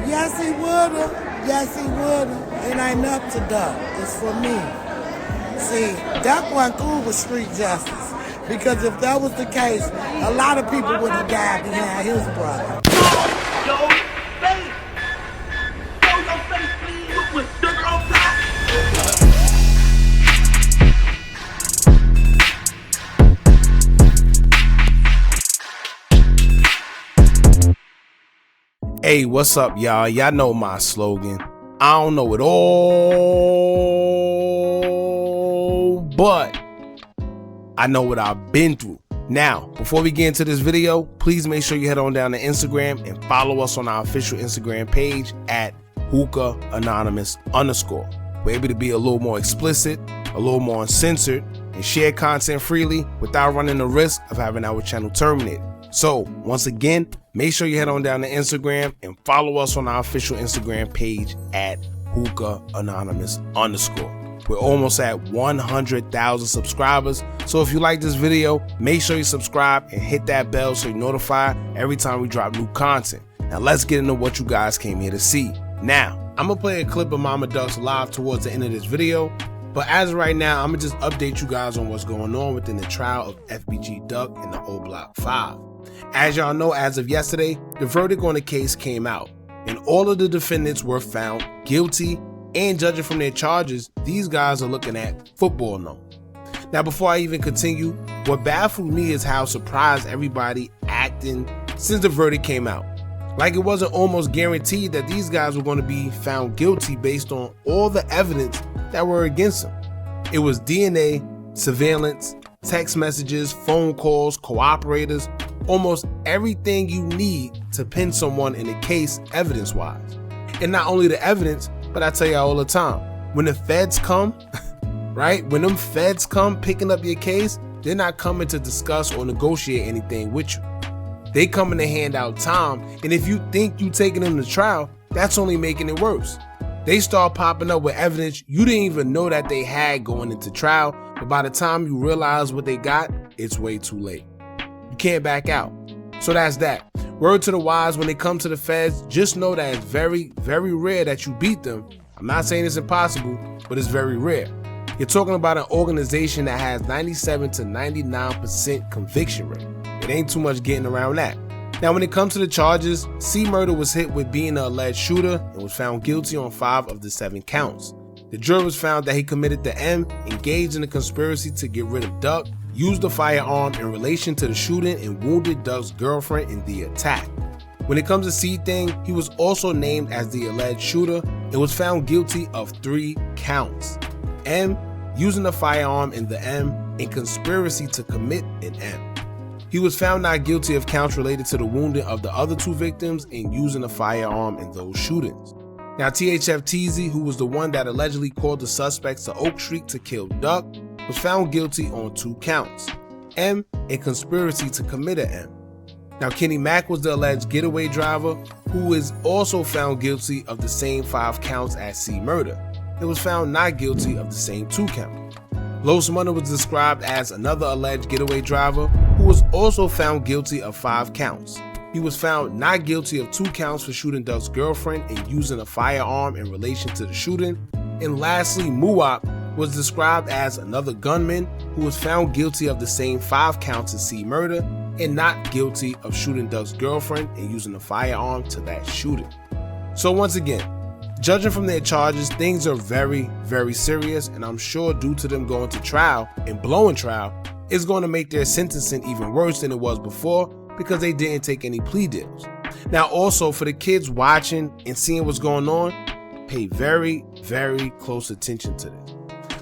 Yes, he would've. Yes, he would've. It ain't up to Duck. It's for me. See, Duck wasn't cool with street justice. Because if that was the case, a lot of people would have died behind his brother. Your face. Show your face, please. With sugar on top. Hey, what's up, y'all? Y'all know my slogan. I don't know it all, but I know what I've been through. Now, before we get into this video, please make sure you head on down to Instagram and follow us on our official Instagram page at Hookah Anonymous _. We're able to be a little more explicit, a little more uncensored, and share content freely without running the risk of having our channel terminated. So, once again, make sure you head on down to Instagram and follow us on our official Instagram page at Hookah Anonymous _. We're almost at 100,000 subscribers. So if you like this video, make sure you subscribe and hit that bell so you're notified every time we drop new content. Now let's get into what you guys came here to see. Now, I'm gonna play a clip of Mama Duck's live towards the end of this video. But as of right now, I'm gonna just update you guys on what's going on within the trial of FBG Duck and the OBlock 5. As y'all know, as of yesterday, the verdict on the case came out, and all of the defendants were found guilty, and judging from their charges, these guys are looking at football now. Now, before I even continue, what baffled me is how surprised everybody acting since the verdict came out. Like it wasn't almost guaranteed that these guys were going to be found guilty based on all the evidence that were against them. It was DNA, surveillance, text messages, phone calls, cooperators, almost everything you need to pin someone in a case evidence-wise. And not only the evidence, but I tell you all the time, when the feds come, right? When them feds come picking up your case, they're not coming to discuss or negotiate anything with you. They coming to hand out time, and if you think you taking them to trial, that's only making it worse. They start popping up with evidence you didn't even know that they had going into trial, but by the time you realize what they got, it's way too late. You can't back out. So that's that. Word to the wise, when they come to the feds, just know that it's very, very rare that you beat them. I'm not saying it's impossible, but it's very rare. You're talking about an organization that has 97 to 99% conviction rate. It ain't too much getting around that. Now, when it comes to the charges, C Murder was hit with being the alleged shooter and was found guilty on 5 of the 7 counts. The jurors found that he committed the M, engaged in a conspiracy to get rid of Duck, used a firearm in relation to the shooting, and wounded Duck's girlfriend in the attack. When it comes to C Thing, he was also named as the alleged shooter and was found guilty of 3 counts. M, using a firearm in the M, and conspiracy to commit an M. He was found not guilty of counts related to the wounding of the other 2 victims and using a firearm in those shootings. Now, THF Teasy, who was the one that allegedly called the suspects to Oak Street to kill Duck, was found guilty on 2 counts, M, and conspiracy to commit an M. Now, Kenny Mack was the alleged getaway driver, who is also found guilty of the same 5 counts as C Murder. It was found not guilty of the same 2 counts. Los Money was described as another alleged getaway driver, who was also found guilty of 5 counts. He was found not guilty of 2 counts for shooting Duck's girlfriend and using a firearm in relation to the shooting. And lastly, Muwap was described as another gunman who was found guilty of the same 5 counts as C Murder and not guilty of shooting Duck's girlfriend and using a firearm to that shooting. So once again, judging from their charges, things are very, very serious, and I'm sure due to them going to trial and blowing trial, it's going to make their sentencing even worse than it was before because they didn't take any plea deals. Now also, for the kids watching and seeing what's going on, pay very, very close attention to this.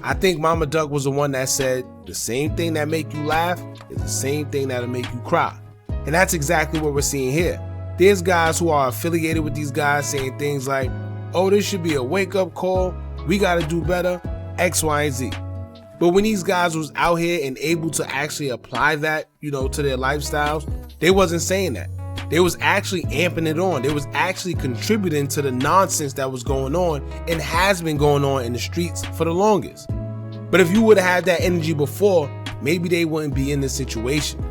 I think Mama Duck was the one that said the same thing that make you laugh is the same thing that'll make you cry. And that's exactly what we're seeing here. There's guys who are affiliated with these guys saying things like, oh, this should be a wake-up call, we gotta do better, X, Y, and Z. But when these guys was out here and able to actually apply that, to their lifestyles, they wasn't saying that. They was actually amping it on. They was actually contributing to the nonsense that was going on and has been going on in the streets for the longest. But if you would have had that energy before, maybe they wouldn't be in this situation.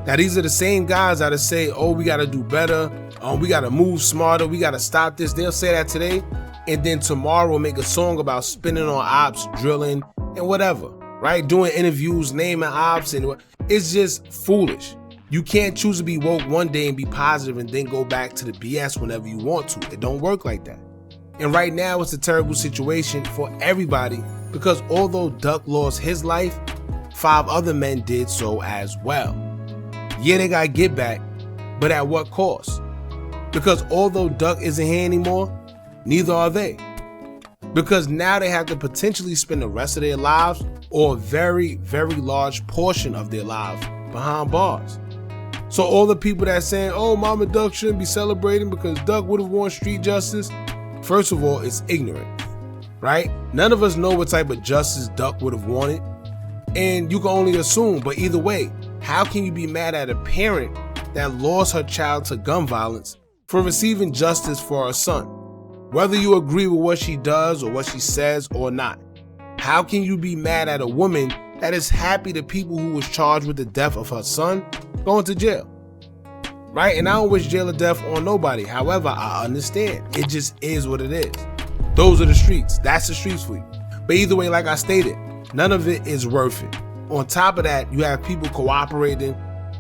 Now, these are the same guys that'll say, oh, we got to do better. We got to move smarter. We got to stop this. They'll say that today. And then tomorrow make a song about spinning on ops, drilling, and whatever, right? Doing interviews, naming ops, and it's just foolish. You can't choose to be woke one day and be positive and then go back to the BS whenever you want to. It don't work like that. And right now, it's a terrible situation for everybody because although Duck lost his life, 5 other men did so as well. Yeah, they got to get back, but at what cost? Because although Duck isn't here anymore, neither are they. Because now they have to potentially spend the rest of their lives or a very, very large portion of their lives behind bars. So all the people that saying, oh, Mama Duck shouldn't be celebrating because Duck would have won street justice, first of all, it's ignorant, right? None of us know what type of justice Duck would have wanted, and you can only assume. But either way, how can you be mad at a parent that lost her child to gun violence for receiving justice for her son? Whether you agree with what she does or what she says or not, how can you be mad at a woman that is happy the people who was charged with the death of her son going to jail? Right? And I don't wish jail or death on nobody. However, I understand. It just is what it is. Those are the streets. That's the streets for you. But either way, like I stated, none of it is worth it. On top of that, you have people cooperating.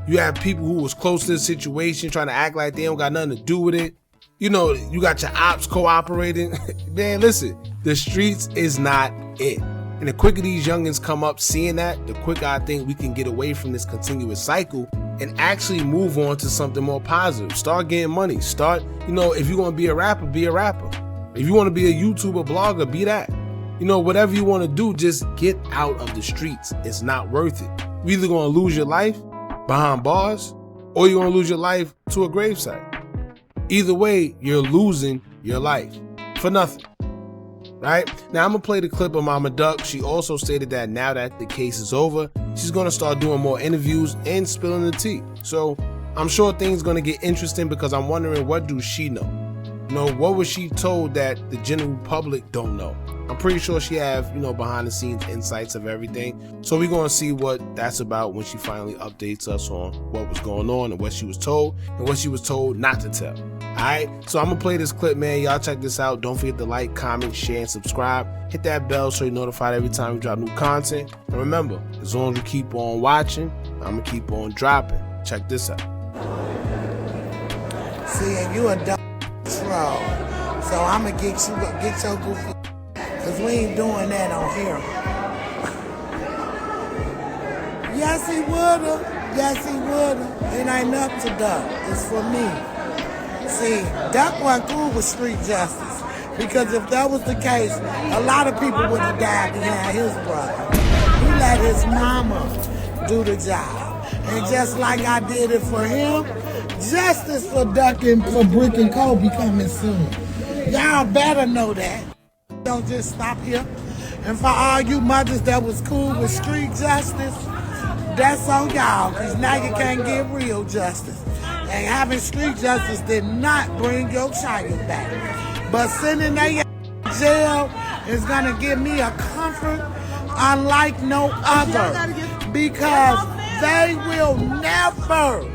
You have people who was close to the situation trying to act like they don't got nothing to do with it. You know, you got your ops cooperating. Man, listen, the streets is not it. And the quicker these youngins come up seeing that, the quicker I think we can get away from this continuous cycle and actually move on to something more positive. Start getting money. Start, you know, if you're going to be a rapper, be a rapper. If you want to be a YouTuber, blogger, be that. You know, whatever you want to do, just get out of the streets. It's not worth it. You're either going to lose your life behind bars or you're going to lose your life to a gravesite. Either way, you're losing your life for nothing. Right? Now, I'm going to play the clip of Mama Duck. She also stated that now that the case is over, she's going to start doing more interviews and spilling the tea. So I'm sure things going to get interesting because I'm wondering, what do she know? You know, what was she told that the general public don't know? I'm pretty sure she have, you know, behind the scenes insights of everything. So we're going to see what that's about when she finally updates us on what was going on and what she was told and what she was told not to tell. All right. So I'm going to play this clip, man. Y'all check this out. Don't forget to like, comment, share, and subscribe. Hit that bell so you're notified every time we drop new content. And remember, as long as you keep on watching, I'm going to keep on dropping. Check this out. See, and you a dumb troll. So I'm going to get your goofy. Cause we ain't doing that on here. Yes, he would've. Yes, he would've. It ain't up to Duck. It's for me. See, Duck wasn't cool with street justice. Because if that was the case, a lot of people would have died behind his brother. He let his mama do the job. And just like I did it for him, justice for Duck and for Brick and Kobe coming soon. Y'all better know that. Don't just stop here. And for all you mothers that was cool with street justice, that's on y'all, because now you can't get real justice. And having street justice did not bring your child back. But sending that in jail is going to give me a comfort unlike no other, because they will never,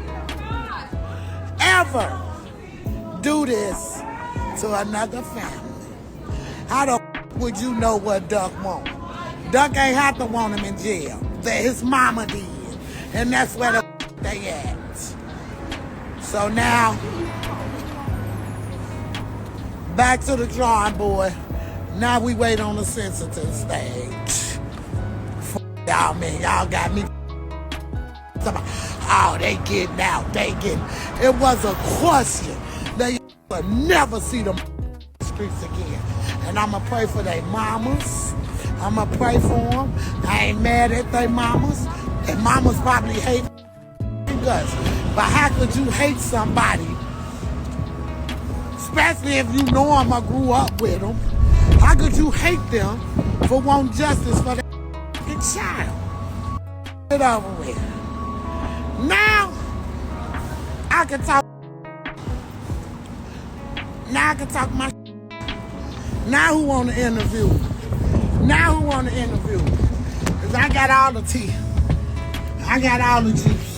ever do this to another family. How the would you know what Duck want? Duck ain't have to want him in jail. That his mama did. And that's where the they at. So now, back to the drawing board. Now we wait on the sensitive stage. Y'all, man, y'all got me. Oh, they getting out. They getting. It was a question. They will never see them streets again. And I'ma pray for their mamas. I'ma pray for them. I ain't mad at their mamas. Their mamas probably hate us. But how could you hate somebody, especially if you know them or grew up with them? How could you hate them for wanting justice for their child? Get over with. Now, I can talk. Now I can talk my. Now who want to interview? Now who want to interview? Because I got all the tea. I got all the juice.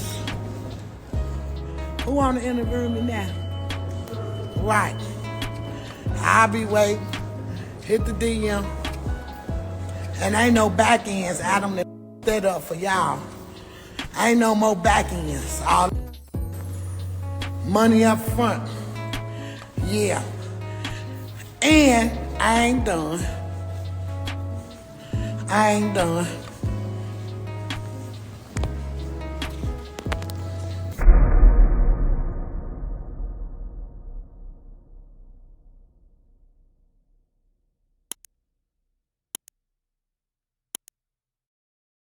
Who want to interview me now? Right. I'll be waiting. Hit the DM. And ain't no back ends. Adam that set up for y'all. Ain't no more back ends. All money up front. Yeah. And I ain't done.